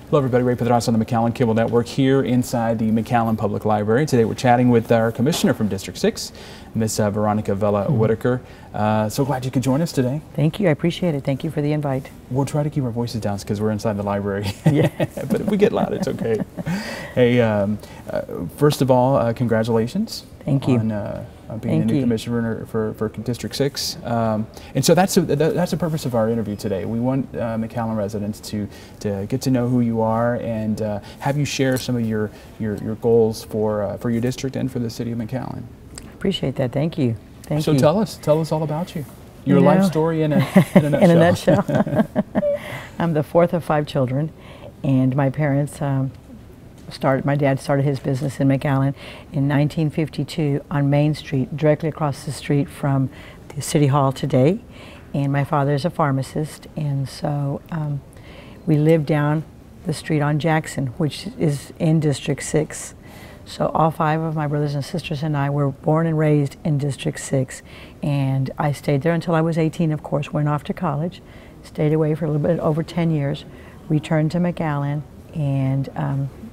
Hello everybody, Ray Pedras on the McAllen Cable Network here inside the McAllen Public Library. Today we're chatting with our Commissioner from District 6, Miss Veronica Vela Whitacre. So glad you could join us today. Thank you, I appreciate it. Thank you for the invite. We'll try to keep our voices down because we're inside the library. Yeah. But if we get loud, it's okay. Hey, first of all, congratulations. Thank you. On being the new commissioner for District 6. And so that's the purpose of our interview today. We want McAllen residents to get to know who you are and have you share some of your goals for your district and for the city of McAllen. Appreciate that. Thank you. Thank you. So tell us all about you. Your life story in a nutshell. In a nutshell. I'm the fourth of 5 children, and my parents my dad started his business in McAllen in 1952 on Main Street, directly across the street from the City Hall today. And my father is a pharmacist, and so we live down the street on Jackson, which is in District 6. So all 5 of my brothers and sisters and I were born and raised in District 6. And I stayed there until I was 18, of course, went off to college, stayed away for a little bit over 10 years, returned to McAllen, and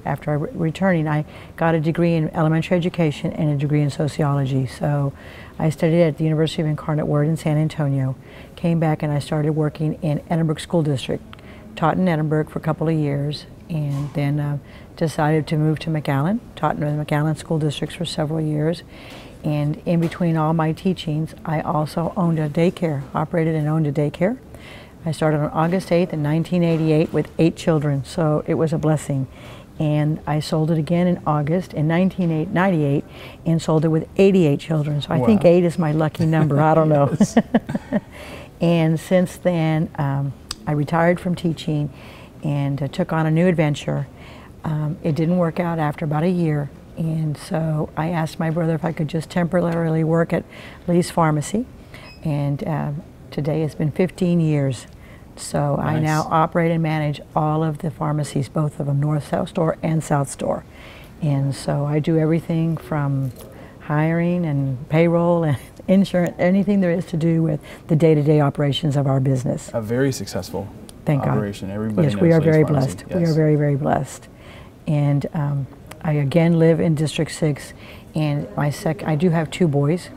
after returning, I got a degree in elementary education and a degree in sociology. So I studied at the University of Incarnate Word in San Antonio, came back and I started working in Edinburgh School District, taught in Edinburgh for a couple of years, and then decided to move to McAllen, taught in the McAllen School Districts for several years. And in between all my teachings, I also owned a daycare, operated and owned a daycare. I started on August 8th in 1988 with 8 children, so it was a blessing. And I sold it again in August in 1998 and sold it with 88 children. So I think 8 is my lucky number, I don't know. And since then, I retired from teaching and took on a new adventure. It didn't work out after about a year, and so I asked my brother if I could just temporarily work at Lee's Pharmacy, and today it's been 15 years. So nice. I now operate and manage all of the pharmacies, both of them, North South Store and South Store. And so I do everything from hiring and payroll and insurance, anything there is to do with the day-to-day operations of our business. A very successful Thank operation. God. Everybody yes, knows we are Lee's very Pharmacy. blessed. Yes. We are very, very blessed. And I again live in District 6, and I do have 2 boys,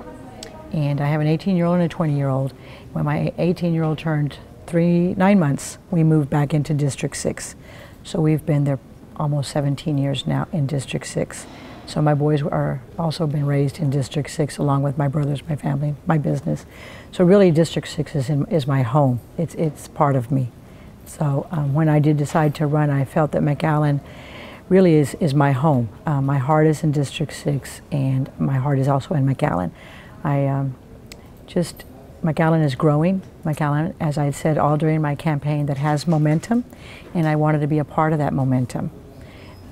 and I have an 18-year-old and a 20-year-old. When my 18-year-old turned 9 months, we moved back into District 6. So we've been there almost 17 years now in District 6. So my boys are also been raised in District 6 along with my brothers, my family, my business. So really District 6 is my home. It's part of me. So when I did decide to run, I felt that McAllen really is my home. My heart is in District 6 and my heart is also in McAllen. McAllen is growing. McAllen, as I said all during my campaign, that has momentum, and I wanted to be a part of that momentum.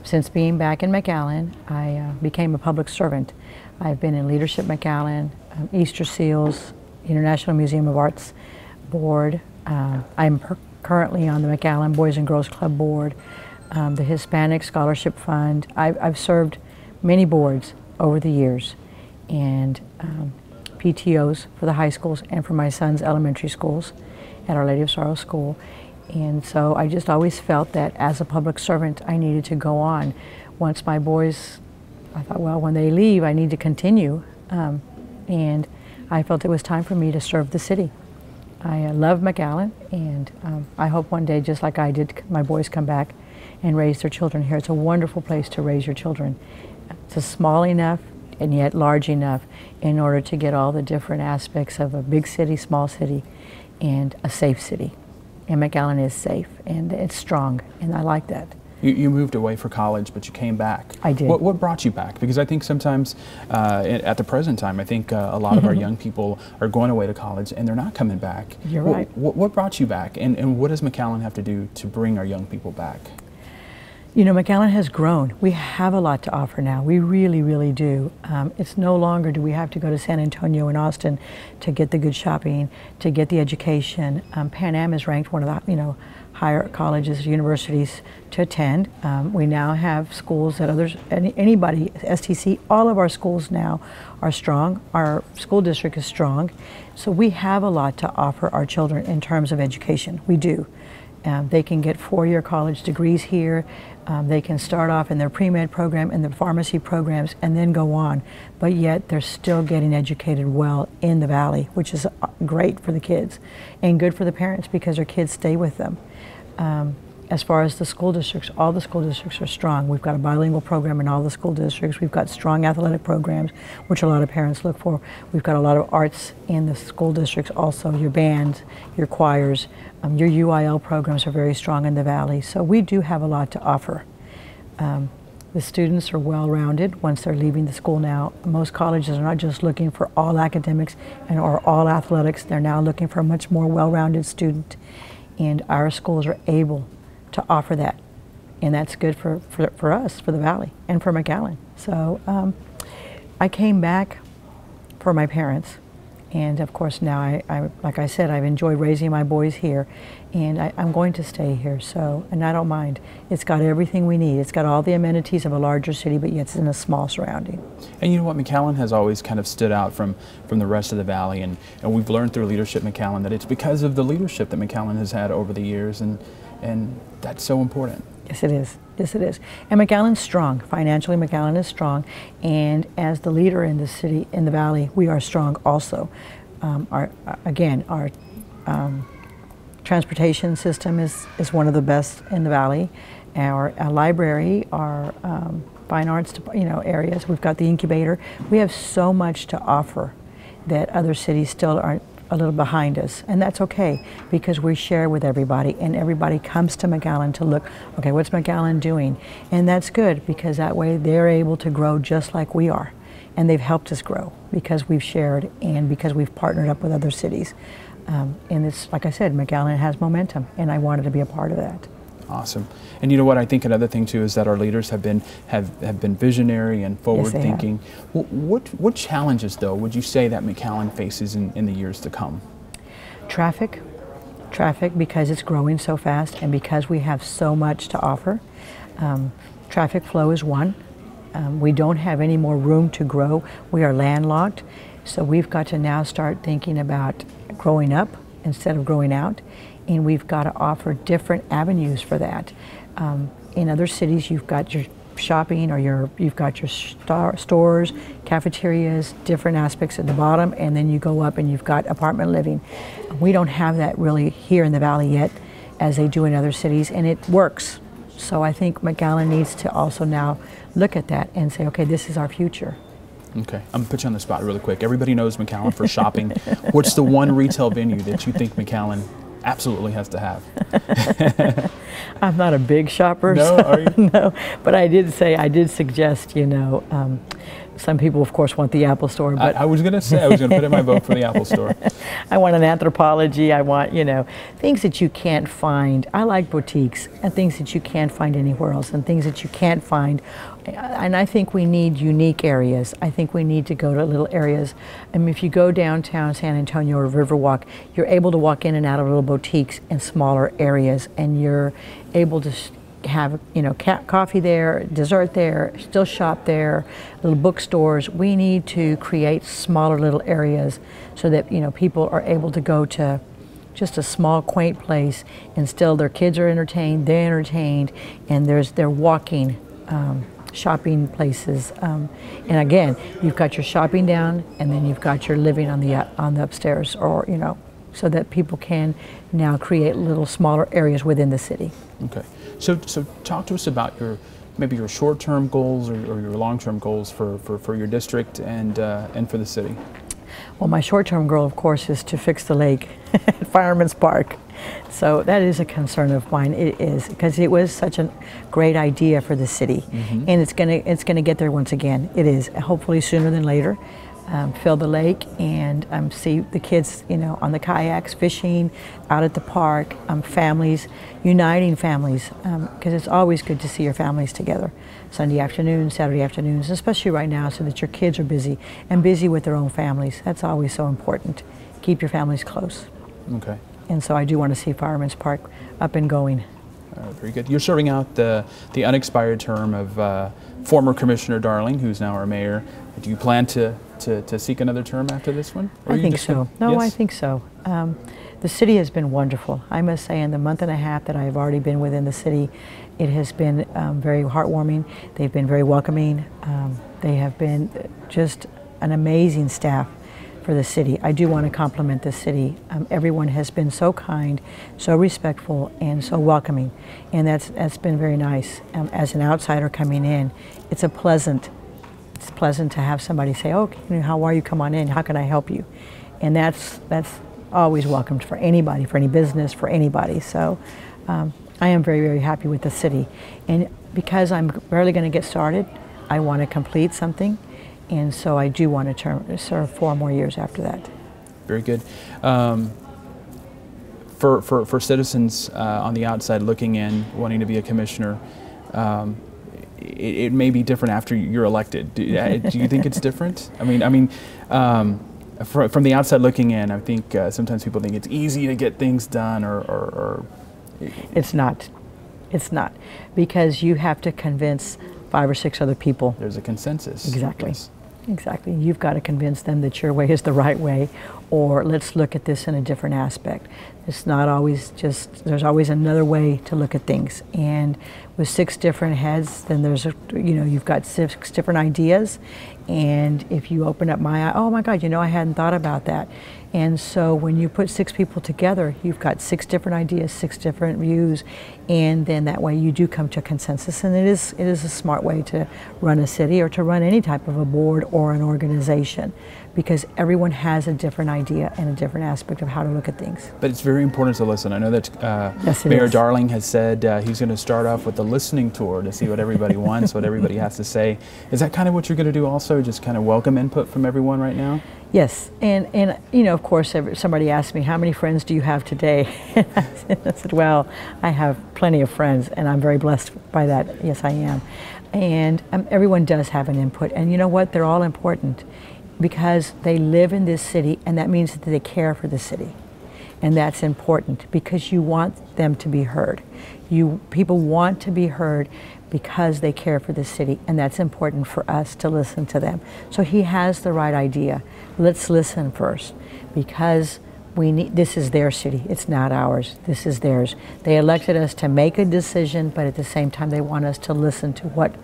Since being back in McAllen, I became a public servant. I've been in Leadership McAllen, Easter Seals, International Museum of Arts Board. I'm currently on the McAllen Boys and Girls Club Board, the Hispanic Scholarship Fund. I've served many boards over the years, and PTOs for the high schools and for my son's elementary schools at Our Lady of Sorrow School. And so I just always felt that as a public servant I needed to go on. Once my boys, I thought, well, when they leave I need to continue, and I felt it was time for me to serve the city. I love McAllen, and I hope one day, just like I did, my boys come back and raise their children here. It's a wonderful place to raise your children. It's small enough and yet large enough in order to get all the different aspects of a big city, small city, and a safe city. And McAllen is safe, and it's strong, and I like that. You moved away for college, but you came back. I did. What brought you back? Because I think sometimes, at the present time, I think a lot of our young people are going away to college and they're not coming back. You're right. What brought you back, and what does McAllen have to do to bring our young people back? You know, McAllen has grown. We have a lot to offer now. We really, really do. It's no longer do we have to go to San Antonio and Austin to get the good shopping, to get the education. Pan Am is ranked one of the higher colleges, universities to attend. We now have schools that anybody, STC, all of our schools now are strong. Our school district is strong. So we have a lot to offer our children in terms of education. We do. They can get four-year college degrees here. They can start off in their pre-med program and the pharmacy programs and then go on, but yet they're still getting educated well in the Valley, which is great for the kids and good for the parents because their kids stay with them. As far as the school districts, all the school districts are strong. We've got a bilingual program in all the school districts. We've got strong athletic programs, which a lot of parents look for. We've got a lot of arts in the school districts also, your bands, your choirs, your UIL programs are very strong in the Valley. So we do have a lot to offer. The students are well-rounded once they're leaving the school now. Most colleges are not just looking for all academics or all athletics. They're now looking for a much more well-rounded student. And our schools are able to offer that, and that's good for us, for the Valley, and for McAllen. So I came back for my parents, and of course now I like I said, I've enjoyed raising my boys here, and I'm going to stay here. So, and I don't mind. It's got everything we need. It's got all the amenities of a larger city, but yet it's in a small surrounding. And you know what, McAllen has always kind of stood out from the rest of the Valley, and we've learned through Leadership McAllen that it's because of the leadership that McAllen has had over the years, and that's so important. Yes, it is. Yes, it is. And McAllen's strong. Financially, McAllen is strong. And as the leader in the city, in the Valley, we are strong also. Our transportation system is one of the best in the Valley. Our library, our fine arts, areas. We've got the incubator. We have so much to offer that other cities still aren't a little behind us, and that's okay because we share with everybody, and everybody comes to McAllen to look, okay, what's McAllen doing? And that's good because that way they're able to grow just like we are, and they've helped us grow because we've shared and because we've partnered up with other cities. And it's, like I said, McAllen has momentum, and I wanted to be a part of that. Awesome. And you know what, I think another thing too is that our leaders have been visionary and forward thinking. Yes, what challenges though would you say that McAllen faces in the years to come? Traffic because it's growing so fast and because we have so much to offer. Traffic flow is one. We don't have any more room to grow. We are landlocked, so we've got to now start thinking about growing up instead of growing out. And we've got to offer different avenues for that. In other cities, you've got your shopping or you've got your stores, cafeterias, different aspects at the bottom, and then you go up and you've got apartment living. We don't have that really here in the Valley yet, as they do in other cities, and it works. So I think McAllen needs to also now look at that and say, okay, this is our future. Okay, I'm gonna put you on the spot really quick. Everybody knows McAllen for shopping. What's the one retail venue that you think McAllen absolutely has to have? I'm not a big shopper. No, so, are you? No, but I did suggest, some people of course want the Apple Store, but I was gonna say, I was gonna put in my vote for the Apple Store. I want an Anthropologie, I want, things that you can't find. I like boutiques and things that you can't find anywhere else and things that you can't find. And I think we need unique areas. I think we need to go to little areas. I mean, if you go downtown San Antonio or Riverwalk, you're able to walk in and out of little boutiques in smaller areas, and you're able to have, coffee there, dessert there, still shop there, little bookstores. We need to create smaller little areas so that, people are able to go to just a small, quaint place, and still their kids are entertained, they're entertained, and they're walking shopping places. And again, you've got your shopping down, and then you've got your living on the upstairs, or so that people can now create little smaller areas within the city. Okay, so talk to us about maybe your short-term goals or your long-term goals for your district and for the city. Well, my short-term goal, of course, is to fix the lake at Fireman's Park. So that is a concern of mine. It is, because it was such a great idea for the city, and it's gonna get there once again. It is, hopefully sooner than later. Fill the lake and see the kids, on the kayaks, fishing, out at the park, families, uniting families, because it's always good to see your families together. Sunday afternoons, Saturday afternoons, especially right now, so that your kids are busy with their own families. That's always so important. Keep your families close. Okay. And so I do want to see Fireman's Park up and going. Very good. You're serving out the unexpired term of former Commissioner Darling, who's now our mayor. Do you plan to seek another term after this one? I think so. No, yes? I think so. The city has been wonderful. I must say, in the month and a half that I've already been within the city, it has been very heartwarming. They've been very welcoming. They have been just an amazing staff for the city. I do want to compliment the city. Everyone has been so kind, so respectful, and so welcoming, and that's been very nice. As an outsider coming in, it's pleasant to have somebody say, "Oh, how are you? Come on in. How can I help you?" And that's always welcomed for anybody, for any business, for anybody. So I am very, very happy with the city, and because I'm barely going to get started, I want to complete something. And so I do want to serve 4 more years after that. Very good. For citizens on the outside looking in, wanting to be a commissioner, it may be different after you're elected. Do you think it's different? From the outside looking in, I think sometimes people think it's easy to get things done, or it's not. It's not, because you have to convince 5 or 6 other people. There's a consensus. Exactly. Yes. Exactly. You've got to convince them that your way is the right way, or let's look at this in a different aspect. It's not always just, there's always another way to look at things. And with 6 different heads, then you've got 6 different ideas. And if you open up my eye, oh my God, I hadn't thought about that. And so when you put 6 people together, you've got 6 different ideas, 6 different views, and then that way you do come to a consensus. And it is a smart way to run a city or to run any type of a board or an organization, because everyone has a different idea and a different aspect of how to look at things. But it's very important to listen. I know that yes, Mayor Darling has said he's going to start off with a listening tour to see what everybody wants, what everybody has to say. Is that kind of what you're going to do also, just kind of welcome input from everyone right now? Yes, and of course, somebody asked me, how many friends do you have today? And I said, well, I have plenty of friends, and I'm very blessed by that. Yes, I am. And everyone does have an input, and you know what? They're all important, because they live in this city, and that means that they care for the city. And that's important, because you want them to be heard. People want to be heard because they care for the city, and that's important for us to listen to them. So he has the right idea. Let's listen first, because this is their city. It's not ours. This is theirs. They elected us to make a decision, but at the same time they want us to listen to what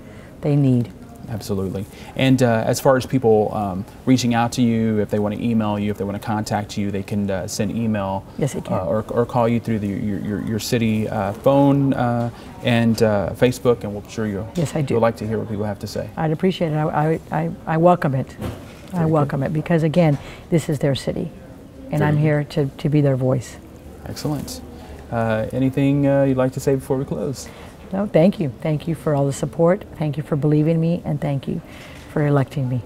they need. Absolutely. And as far as people reaching out to you, if they want to email you, if they want to contact you, they can send email. Yes, they can. Or call you through your city phone and Facebook, and we'll sure you'll yes, I do. We'd like to hear what people have to say. I'd appreciate it. I welcome it. I welcome it, because again, this is their city, and I'm here to be their voice. Excellent. Anything you'd like to say before we close? No, thank you. Thank you for all the support. Thank you for believing me, and thank you for electing me.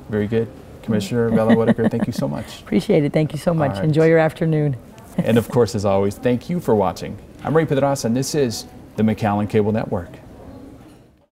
Very good. Commissioner Vela Whitacre, thank you so much. Appreciate it. Thank you so much. Right. Enjoy your afternoon. And of course, as always, thank you for watching. I'm Ray Pedraza, and this is the McAllen Cable Network.